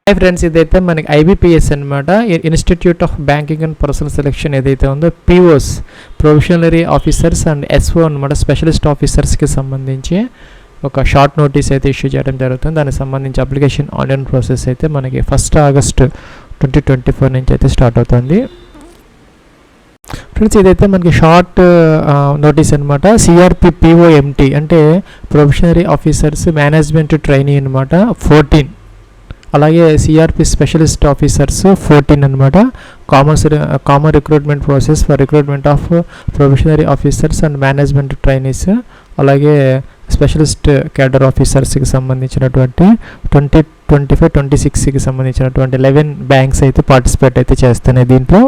Hi friends, ఇదైతే మనకి IBPS అనమాట. Institute of banking and personal selection ఏదైతే ఉందో పీఓస్ ప్రొఫెషనరీ ఆఫీసర్స్ అండ్ ఎస్ఓ అనమాట, స్పెషలిస్ట్ ఆఫీసర్స్కి సంబంధించి ఒక షార్ట్ నోటీస్ అయితే ఇష్యూ చేయడం జరుగుతుంది. దానికి సంబంధించి అప్లికేషన్ ఆన్లైన్ ప్రాసెస్ అయితే మనకి 1 ఆగస్టు 2024 నుంచి అయితే స్టార్ట్ అవుతుంది. ఫ్రెండ్స్, ఇదైతే మనకి షార్ట్ నోటీస్ అనమాట. సిఆర్పి పిఓఎంటీ అంటే ప్రొఫెషనరీ ఆఫీసర్స్ మేనేజ్మెంట్ ట్రైనీ అనమాట 14. అలాగే సిఆర్పి స్పెషలిస్ట్ ఆఫీసర్స్ 14 అనమాట. Common recruitment process for recruitment of ప్రొఫెషనరీ officers and management trainees, అలాగే స్పెషలిస్ట్ క్యాడర్ ఆఫీసర్స్కి సంబంధించినటువంటి 2025-26కి సంబంధించినటువంటి 11 బ్యాంక్స్ అయితే పార్టిసిపేట్ అయితే చేస్తున్నాయి దీంట్లో.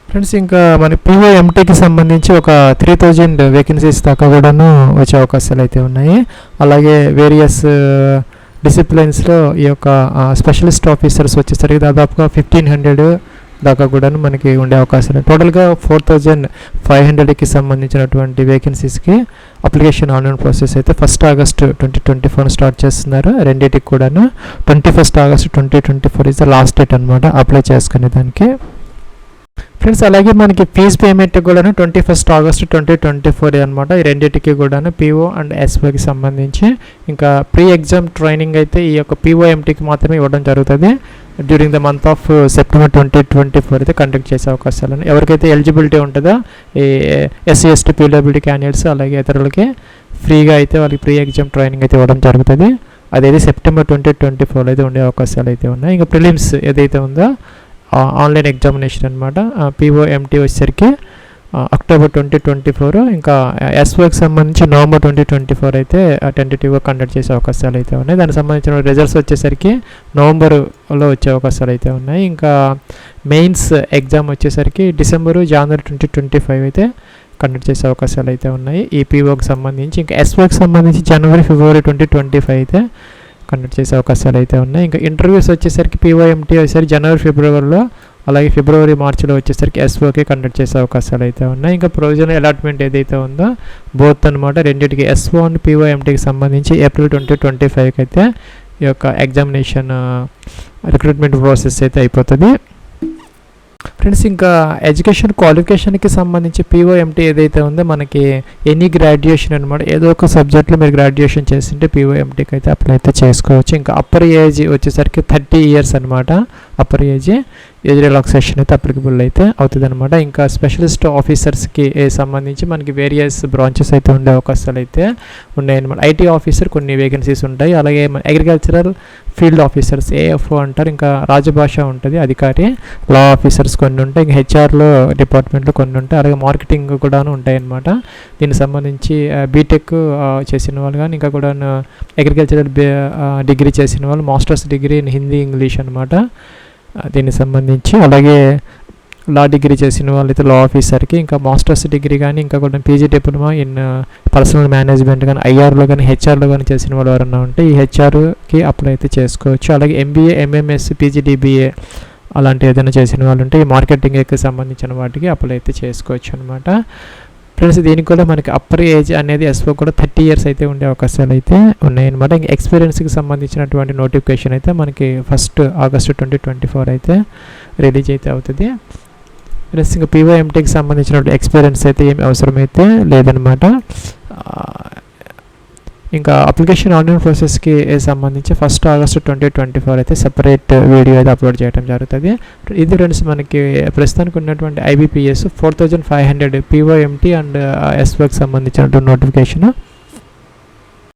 ఫ్రెండ్స్, ఇంకా మన పిఓఎంటీకి సంబంధించి ఒక 3000 వేకెన్సీస్ దాకా కూడాను వచ్చే అవకాశాలు అయితే ఉన్నాయి. అలాగే వేరియస్ డిసిప్లిన్స్లో ఈ యొక్క స్పెషలిస్ట్ ఆఫీసర్స్ వచ్చేసరికి దాదాపుగా 1500 దాకా కూడా మనకి ఉండే అవకాశాలు. టోటల్గా 4500కి సంబంధించినటువంటి వేకెన్సీస్కి అప్లికేషన్ ఆన్లైన్ ప్రాసెస్ అయితే 1 ఆగస్టు 2024 స్టార్ట్ చేస్తున్నారు. రెండింటికి కూడాను 21 August 2024 is the last date అనమాట అప్లై చేసుకునే దానికి. ఫ్రెండ్స్, అలాగే మనకి ఫీజ్ పేమెంట్ కూడాను 21 ఆగస్టు 2024 అనమాట. ఈ రెండింటికి కూడాను పిఓ అండ్ ఎస్ఓకి సంబంధించి ఇంకా ప్రీ ఎగ్జామ్ ట్రైనింగ్ అయితే ఈ యొక్క పిఓఎంటీకి మాత్రమే ఇవ్వడం జరుగుతుంది. During the month of September 2024 అయితే కండక్ట్ చేసే అవకాశాలు ఉన్నాయి. ఎవరికైతే ఎలిజిబిలిటీ ఉంటుందో ఈ ఎస్సీ ఎస్టీ పీడబ్ల్యూడీ క్యాండిడేట్స్ అలాగే ఇతరులకి ఫ్రీగా అయితే వాళ్ళకి ప్రీ ఎగ్జామ్ ట్రైనింగ్ అయితే ఇవ్వడం జరుగుతుంది. అదైతే సెప్టెంబర్ 2024 అయితే ఉండే అవకాశాలు అయితే ఉన్నాయి. ఇంకా ప్రిలిమ్స్ ఏదైతే ఉందో ఆన్లైన్ ఎగ్జామినేషన్ అనమాట. పిఓఎంటీ వచ్చేసరికి అక్టోబర్ 2024, ఇంకా ఎస్ఓకి సంబంధించి నవంబర్ 2024 అయితే టెంటేటివ్గా కండక్ట్ చేసే అవకాశాలు అయితే ఉన్నాయి. దానికి సంబంధించిన రిజల్ట్స్ వచ్చేసరికి నవంబర్లో వచ్చే అవకాశాలు అయితే ఉన్నాయి. ఇంకా మెయిన్స్ ఎగ్జామ్ వచ్చేసరికి జనవరి 2025 అయితే కండక్ట్ చేసే అవకాశాలు అయితే ఉన్నాయి ఈ పిఓకి సంబంధించి. ఇంకా ఎస్ఓకి సంబంధించి జనవరి ఫిబ్రవరి 2025 అయితే కండక్ట్ చేసే అవకాశాలు అయితే ఉన్నాయి. ఇంకా ఇంటర్వ్యూస్ వచ్చేసరికి పిఓఎంటీ వచ్చేసరికి జనవరి ఫిబ్రవరిలో, అలాగే ఫిబ్రవరి మార్చిలో వచ్చేసరికి ఎస్ఓకి కండక్ట్ చేసే అవకాశాలు అయితే ఉన్నాయి. ఇంకా ప్రొవిజనల్ అలాట్మెంట్ ఏదైతే ఉందో బోత్ అనమాట, రెండింటికి ఎస్ఓ అండ్ పిఓఎంటీకి సంబంధించి ఏప్రిల్ 2025 అయితే ఈ యొక్క ఎగ్జామినేషన్ రిక్రూట్మెంట్ ప్రాసెస్ అయితే అయిపోతుంది. ఫ్రెండ్స్, ఇంకా ఎడ్యుకేషన్ క్వాలిఫికేషన్కి సంబంధించి పిఓఎంటీ ఏదైతే ఉందో మనకి ఎనీ గ్రాడ్యుయేషన్ అనమాట, ఏదో ఒక సబ్జెక్ట్లో మీరు గ్రాడ్యుయేషన్ చేస్తుంటే పిఓఎంటీకి అయితే అప్లై అయితే చేసుకోవచ్చు. ఇంకా అప్పర్ ఏజ్ వచ్చేసరికి 30 years అనమాట. అప్పర్ ఏజ్ రిలాక్సేషన్ అయితే అప్లికబుల్ అయితే అవుతుంది అనమాట. ఇంకా స్పెషలిస్ట్ ఆఫీసర్స్కి సంబంధించి మనకి వేరియస్ బ్రాంచెస్ అయితే ఉండే అవకాశాలు అయితే ఉన్నాయన్నమాట. ఐటీ ఆఫీసర్ కొన్ని వేకెన్సీస్ ఉంటాయి. అలాగే అగ్రికల్చరల్ ఫీల్డ్ ఆఫీసర్స్ ఏఎఫ్ఓ అంటారు. ఇంకా రాజభాష ఉంటుంది అధికారి, లా ఆఫీసర్స్ కొన్ని ఉంటాయి. ఇంకా హెచ్ఆర్లో డిపార్ట్మెంట్లో కొన్ని ఉంటాయి. అలాగే మార్కెటింగ్ కూడా ఉంటాయి అన్నమాట. దీనికి సంబంధించి బీటెక్ చేసిన వాళ్ళు కానీ ఇంకా కూడా అగ్రికల్చరల్ డిగ్రీ చేసిన వాళ్ళు, masters degree in Hindi English అనమాట దీనికి సంబంధించి. అలాగే లా డిగ్రీ చేసిన వాళ్ళైతే లా ఆఫీసర్కి, ఇంకా మాస్టర్స్ డిగ్రీ కానీ ఇంకా కూడా PG diploma in personal management కానీ ఐఆర్లో కానీ హెచ్ఆర్లో కానీ చేసిన వాళ్ళు ఎవరన్నా ఉంటే ఈ హెచ్ఆర్కి అప్లై అయితే చేసుకోవచ్చు. అలాగే ఎంబీఏ ఎంఎంఎస్ పీజీడీబీఏ అలాంటి ఏదైనా చేసిన వాళ్ళు ఉంటే ఈ మార్కెటింగ్కి సంబంధించిన వాటికి అప్లై అయితే చేసుకోవచ్చు అనమాట. ఫ్రెండ్స్, దీనికి కూడా మనకి అప్పర్ ఏజ్ అనేది ఎస్ఓ కూడా 30 years అయితే ఉండే అవకాశాలు అయితే ఉన్నాయన్నమాట. ఇంకా ఎక్స్పీరియన్స్కి సంబంధించినటువంటి నోటిఫికేషన్ అయితే మనకి 1 ఆగస్టు 2024 అయితే రిలీజ్ అయితే అవుతుంది. ఫ్రెండ్స్, ఇంకా పిఓఎంటీకి సంబంధించినటువంటి ఎక్స్పీరియన్స్ అయితే ఏమి అవసరమైతే లేదనమాట. ఇంకా అప్లికేషన్ ఆన్లైన్ ప్రాసెస్కి సంబంధించి 1 ఆగస్టు 2024 అయితే సెపరేట్ వీడియో అయితే అప్లోడ్ చేయడం జరుగుతుంది. ఇది ఫ్రెండ్స్ మనకి ప్రస్తుతానికి ఉన్నటువంటి ఐబీపీఎస్ 4500 పిఓఎంటీ అండ్ ఎస్ఓకి సంబంధించినటువంటి నోటిఫికేషన్.